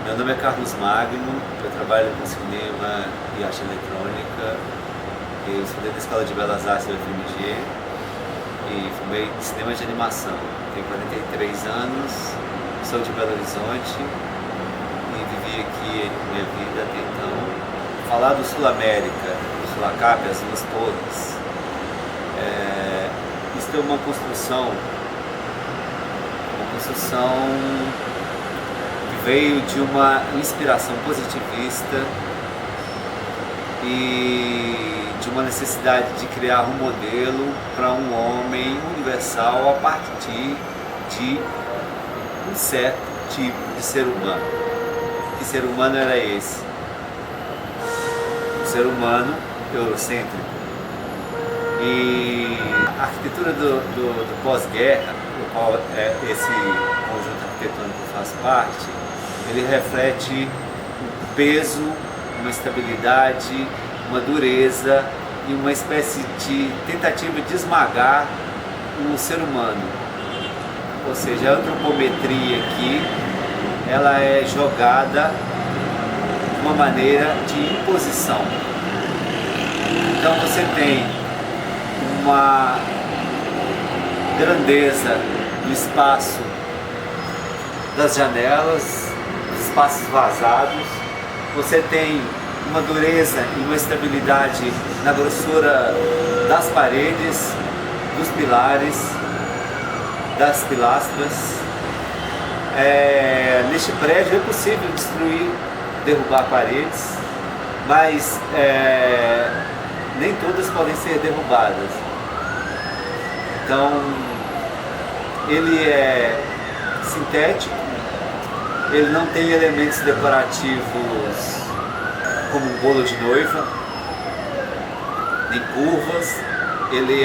Meu nome é Carlos Magno, eu trabalho com cinema e arte eletrônica. Eu estudei na Escola de Belas Artes da UFMG e formei em cinema de animação. Tenho 43 anos, sou de Belo Horizonte e vivi aqui minha vida até então. Falar do Sul América, do Sulacap, as duas torres, isso é uma construção que veio de uma inspiração positivista e de uma necessidade de criar um modelo para um homem universal a partir de um certo tipo de ser humano. Que ser humano era esse? Um ser humano eurocêntrico. E a arquitetura do pós-guerra, do qual esse conjunto arquitetônico faz parte, ele reflete um peso, uma estabilidade, uma dureza e uma espécie de tentativa de esmagar o ser humano. Ou seja, a antropometria aqui, ela é jogada de uma maneira de imposição. Então você tem uma grandeza do espaço das janelas, dos espaços vazados, você tem uma dureza e uma estabilidade na grossura das paredes, dos pilares, das pilastras. Neste prédio é possível destruir, derrubar paredes, mas nem todas podem ser derrubadas. Então, ele é sintético, ele não tem elementos decorativos como um bolo de noiva, nem curvas, ele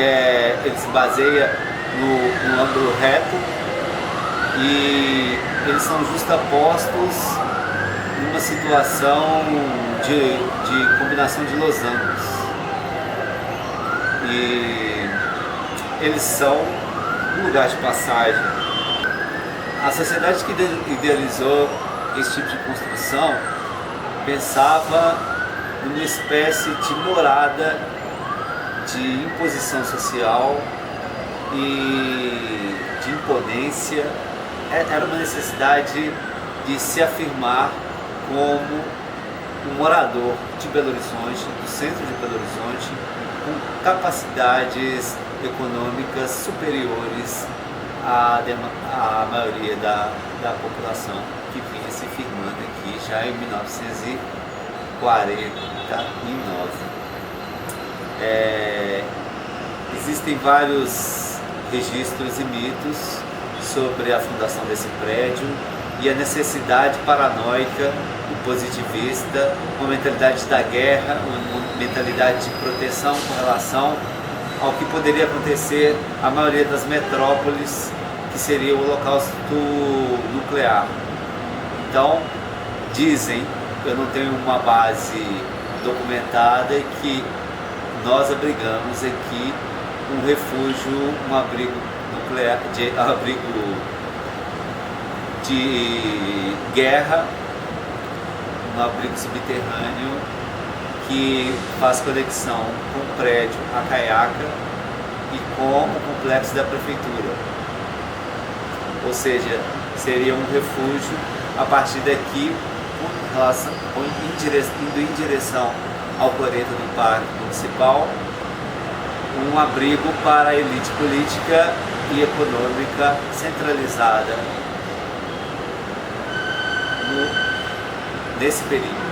se baseia no ângulo reto e eles são justapostos numa situação de combinação de losangos. E eles são um lugar de passagem. A sociedade que idealizou esse tipo de construção pensava numa espécie de morada de imposição social e de imponência. Era uma necessidade de se afirmar como um morador de Belo Horizonte, do centro de Belo Horizonte, com capacidades econômicas superiores à maioria da população que vinha se firmando aqui já em 1949. Existem vários registros e mitos sobre a fundação desse prédio e a necessidade paranoica do positivista, uma mentalidade da guerra, uma mentalidade de proteção com relação ao que poderia acontecer à maioria das metrópoles, que seria o holocausto nuclear. Então, dizem, eu não tenho uma base documentada, que nós abrigamos aqui um refúgio, um abrigo nuclear, abrigo de guerra, um abrigo subterrâneo que faz conexão com o prédio A Caiaca e com o complexo da prefeitura. Ou seja, seria um refúgio a partir daqui, indo em direção ao Coreto do Parque Municipal, um abrigo para a elite política e econômica centralizada nesse período.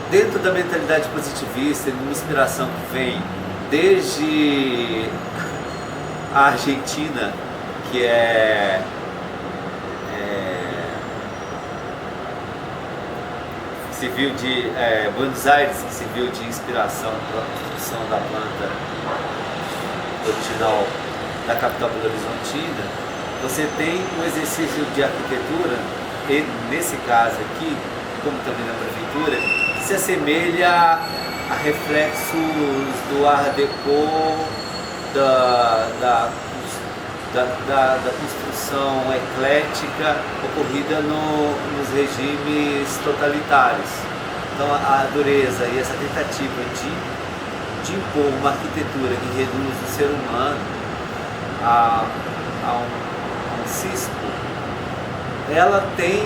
Dentro da mentalidade positivista, uma inspiração que vem desde a Argentina, que serviu de Buenos Aires, que serviu de inspiração para a construção da planta original da capital belo-horizontina. Você tem um exercício de arquitetura, e nesse caso aqui, como também na prefeitura, que se assemelha a reflexos do Art Deco, da construção eclética ocorrida nos regimes totalitários. Então a dureza e essa tentativa de impor uma arquitetura que reduz o ser humano a um cisco, ela tem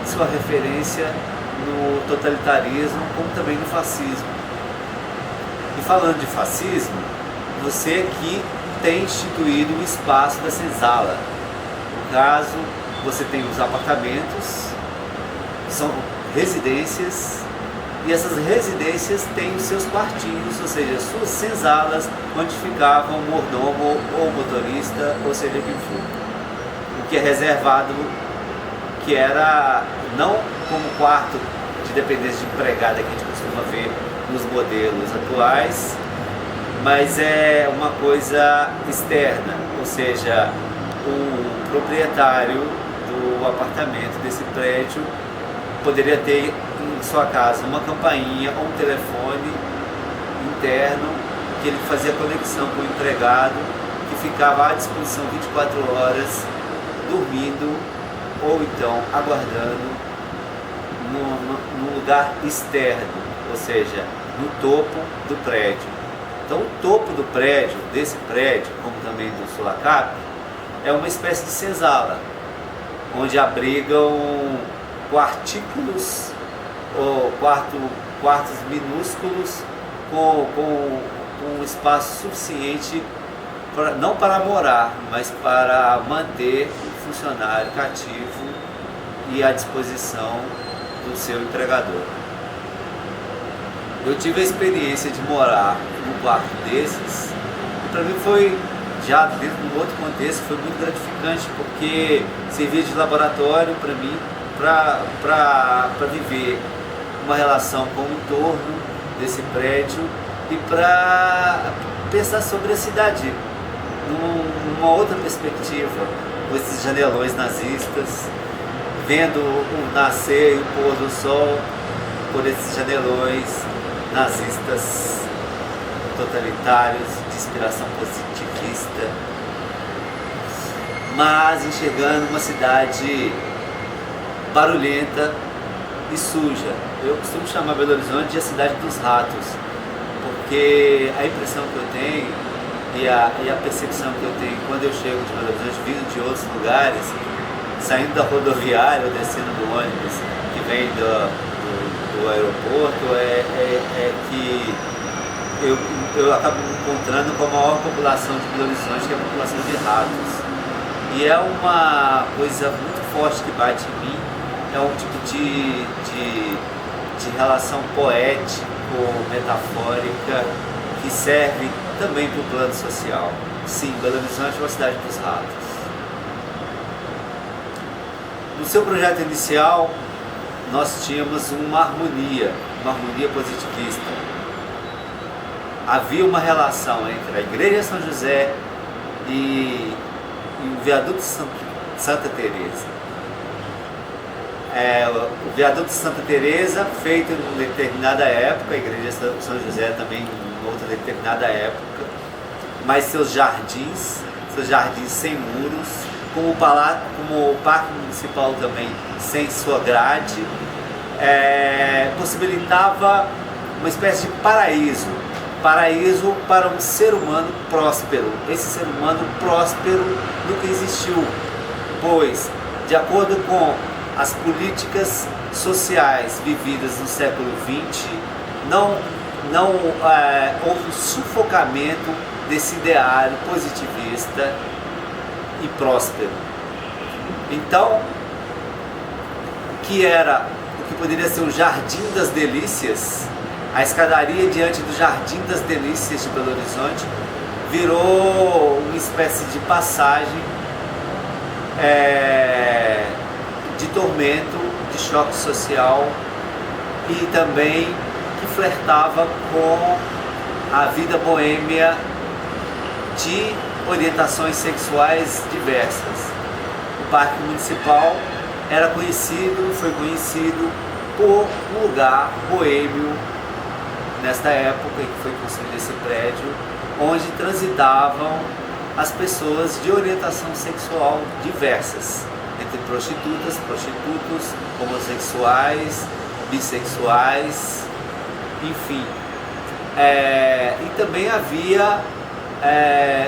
sua referência no totalitarismo, como também no fascismo. E falando de fascismo, você aqui tem instituído o espaço da senzala. No caso, você tem os apartamentos, são residências, e essas residências têm os seus quartinhos, ou seja, suas senzalas, onde ficava o mordomo ou o motorista, ou seja, quem for. O que é reservado, que era não como quarto de dependência de empregada que a gente costuma ver nos modelos atuais, mas é uma coisa externa, ou seja, o proprietário do apartamento desse prédio poderia ter em sua casa uma campainha ou um telefone interno que ele fazia conexão com o empregado, que ficava à disposição 24 horas, dormindo ou então aguardando no lugar externo, ou seja, no topo do prédio. Então o topo do prédio, desse prédio, como também do Sulacap, é uma espécie de senzala, onde abrigam quartículos ou quartos minúsculos com um espaço suficiente não para morar, mas para manter o funcionário cativo e à disposição do seu empregador. Eu tive a experiência de morar num quarto desses, e para mim foi, já dentro de um outro contexto, foi muito gratificante, porque servia de laboratório para mim, para viver uma relação com o entorno desse prédio e para pensar sobre a cidade numa outra perspectiva, com esses janelões nazistas, vendo o nascer e o pôr do sol por esses janelões nazistas totalitários, de inspiração positivista, mas enxergando uma cidade barulhenta e suja. Eu costumo chamar Belo Horizonte de a cidade dos ratos, porque a impressão que eu tenho e a percepção que eu tenho quando eu chego de Belo Horizonte, vindo de outros lugares, saindo da rodoviária ou descendo do ônibus que vem do aeroporto, é que eu acabo me encontrando com a maior população de Belo Horizonte, que é a população de ratos. E é uma coisa muito forte que bate em mim, é um tipo de relação poético, metafórica, que serve também para o plano social. Sim, Belo Horizonte é uma cidade dos ratos. No seu projeto inicial, nós tínhamos uma harmonia positivista. Havia uma relação entre a Igreja São José e o Viaduto Santa Teresa. O Viaduto Santa Teresa, feito em uma determinada época, a Igreja São José também em outra determinada época, mas seus jardins sem muros, como o Parque Municipal também sem sua grade, possibilitava uma espécie de paraíso para um ser humano próspero, esse ser humano próspero nunca existiu, pois, de acordo com as políticas sociais vividas no século XX, não houve um sufocamento desse ideário positivista e próspero. Então, o que poderia ser o Jardim das Delícias, a escadaria diante do Jardim das Delícias de Belo Horizonte, virou uma espécie de passagem de tormento, de choque social, e também que flertava com a vida boêmia de orientações sexuais diversas. O Parque Municipal foi conhecido por um lugar boêmio nesta época em que foi construído esse prédio, onde transitavam as pessoas de orientação sexual diversas, entre prostitutas, prostitutos, homossexuais, bissexuais, enfim. E também havia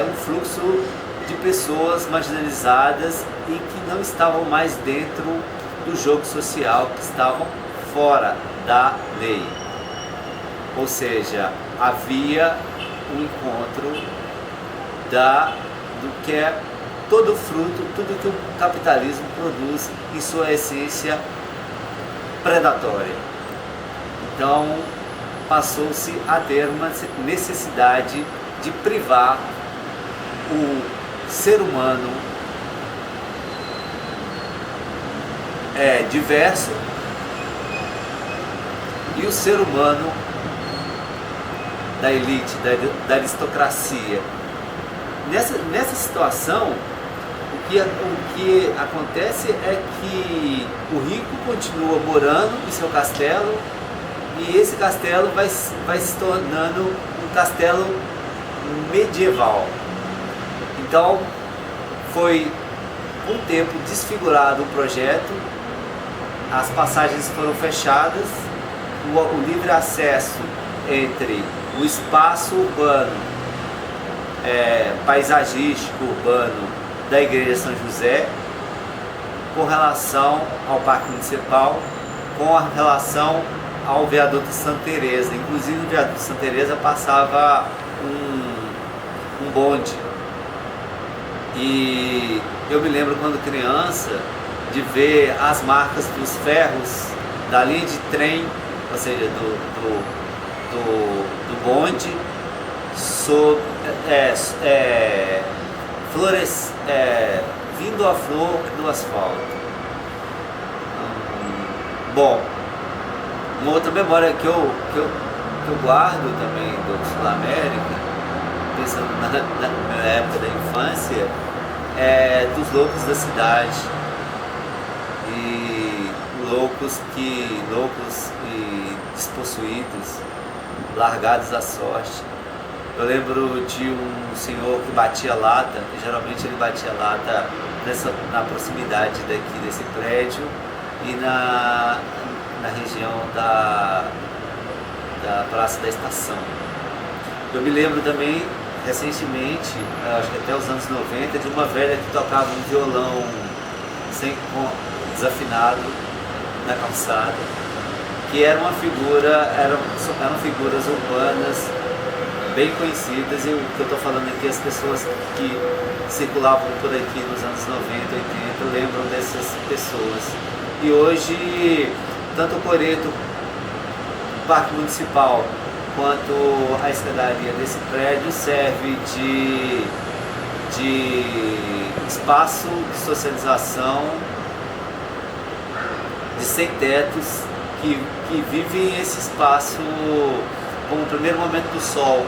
um fluxo de pessoas marginalizadas e que não estavam mais dentro do jogo social, que estavam fora da lei. Ou seja, havia um encontro do que é todo fruto, tudo que o capitalismo produz em sua essência predatória. Então, passou-se a ter uma necessidade de privar o ser humano diverso e o ser humano da elite, da aristocracia. Nessa situação, o que acontece é que o rico continua morando em seu castelo e esse castelo vai se tornando um castelo medieval. Então, foi um tempo desfigurado o projeto, as passagens foram fechadas, o livre acesso entre o espaço urbano, paisagístico urbano da Igreja São José, com relação ao Parque Municipal, com a relação ao Viaduto Santa Teresa. Inclusive no Viaduto Santa Teresa passava um bonde. E eu me lembro quando criança de ver as marcas dos ferros da linha de trem, ou seja, do bonde, vindo a flor do asfalto. Bom, uma outra memória que eu guardo também do Sul América, pensando na minha época da infância, é dos loucos da cidade. E loucos e despossuídos, largados à sorte. Eu lembro de um senhor que batia lata, e geralmente ele batia lata na proximidade desse prédio e na região da Praça da Estação. Eu me lembro também, recentemente, acho que até os anos 90, de uma velha que tocava um violão desafinado na calçada, que era uma figura, eram figuras urbanas bem conhecidas, e o que eu estou falando aqui, as pessoas que circulavam por aqui nos anos 90, 80, lembram dessas pessoas. E hoje, tanto o Coreto, o Parque Municipal, quanto a escadaria desse prédio serve de espaço de socialização de sem-tetos que vivem esse espaço como o primeiro momento do sol.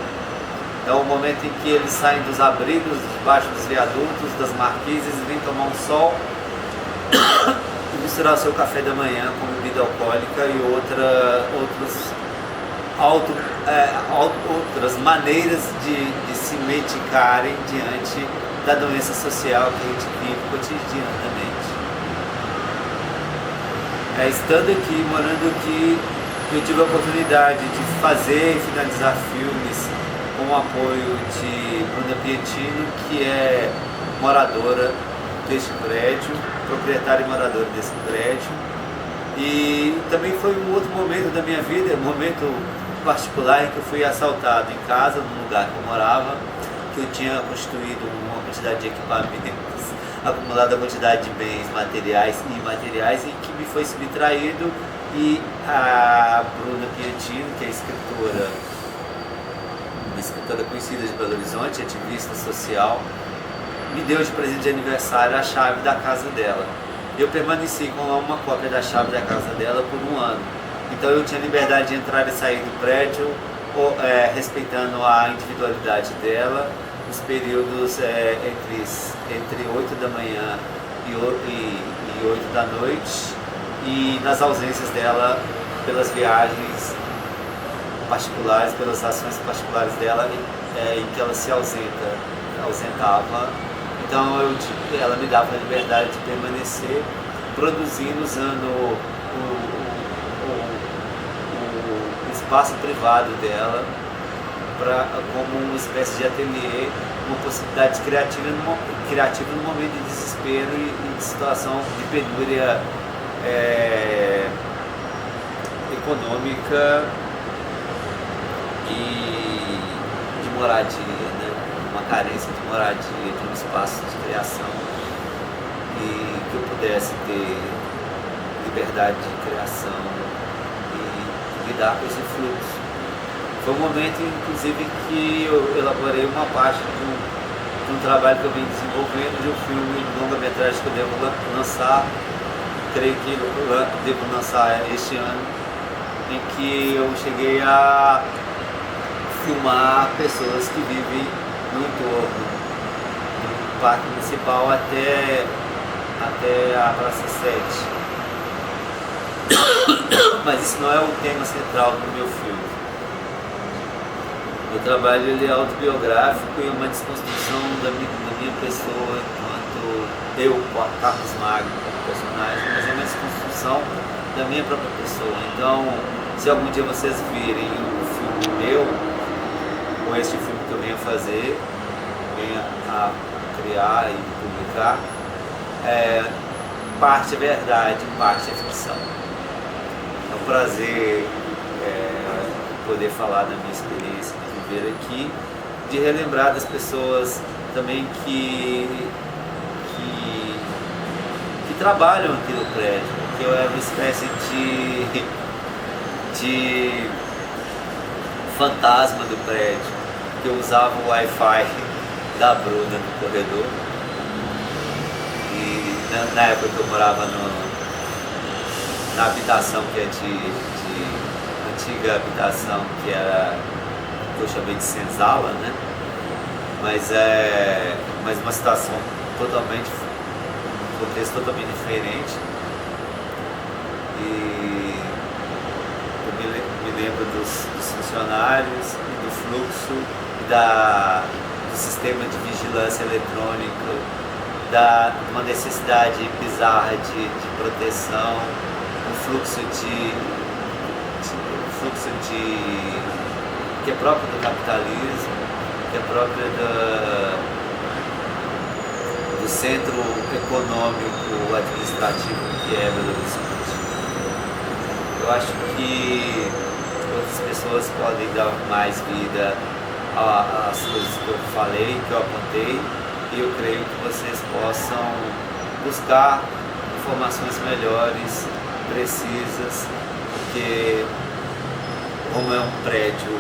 É o momento em que eles saem dos abrigos, debaixo dos viadutos, das marquises, e vêm tomar um sol e misturar o seu café da manhã com bebida alcoólica e outras maneiras de se medicarem diante da doença social que a gente vive cotidianamente. Estando aqui, morando aqui, eu tive a oportunidade de fazer e finalizar filmes com o apoio de Bruna Pietino, que é moradora deste prédio, proprietária e moradora desse prédio. E também foi um outro momento da minha vida, um momento particular em que eu fui assaltado em casa, no lugar que eu morava, que eu tinha constituído uma quantidade de equipamentos, acumulado a quantidade de bens materiais e imateriais, e que me foi subtraído. E a Bruna Pietino, que é uma escritora conhecida de Belo Horizonte, ativista social, me deu de presente de aniversário a chave da casa dela. Eu permaneci com uma cópia da chave da casa dela por um ano. Então eu tinha liberdade de entrar e sair do prédio, respeitando a individualidade dela, nos períodos entre 8 da manhã e 8 da noite, e nas ausências dela, pelas viagens particulares, pelas ações particulares dela, em que ela se ausenta ausentava. Então ela me dava a liberdade de permanecer produzindo, usando o espaço privado dela como uma espécie de ateliê, uma possibilidade criativa no momento de desespero e de situação de penúria econômica e de moradia, né? Uma carência de moradia, de um espaço de criação, e que eu pudesse ter liberdade de criação e lidar com esse fluxo. Foi um momento, inclusive, que eu elaborei uma parte de um trabalho que eu venho desenvolvendo, de um filme de longa-metragem que eu devo lançar, creio que eu devo lançar este ano, em que eu cheguei a filmar pessoas que vivem no entorno do Parque Municipal até a Praça 7. Mas isso não é o tema central do meu filme. O trabalho ele é autobiográfico e uma desconstrução da minha pessoa enquanto eu, Carlos Magno, como personagem, mas é uma desconstrução da minha própria pessoa. Então, se algum dia vocês virem um filme meu, ou este filme que eu venho fazer, venho a criar e publicar, parte é verdade, parte é ficção. É um prazer poder falar da minha experiência de viver aqui, de relembrar das pessoas também que trabalham aqui no prédio, que eu era uma espécie de fantasma do prédio, que eu usava o Wi-Fi da Bruna no corredor. E na época que eu morava na habitação que é de antiga habitação, que eu chamei de senzala, né? Mas uma situação totalmente, um contexto totalmente diferente. E eu me lembro dos funcionários e do fluxo do sistema de vigilância eletrônica, uma necessidade bizarra de proteção, um fluxo que é próprio do capitalismo, que é próprio do centro econômico administrativo que é Belo Horizonte. Eu acho que outras pessoas podem dar mais vida às coisas que eu falei, que eu apontei, e eu creio que vocês possam buscar informações melhores, precisas, porque como é um prédio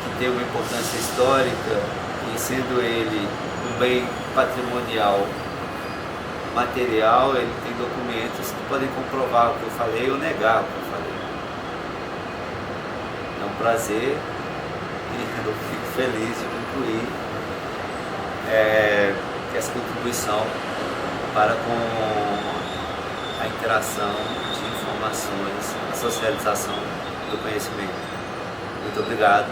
que tem uma importância histórica, e sendo ele um bem patrimonial material, ele tem documentos que podem comprovar o que eu falei ou negar o que eu falei. É um prazer e eu fico feliz de concluir essa contribuição para com a interação de informações, a socialização do conhecimento. Muito obrigado.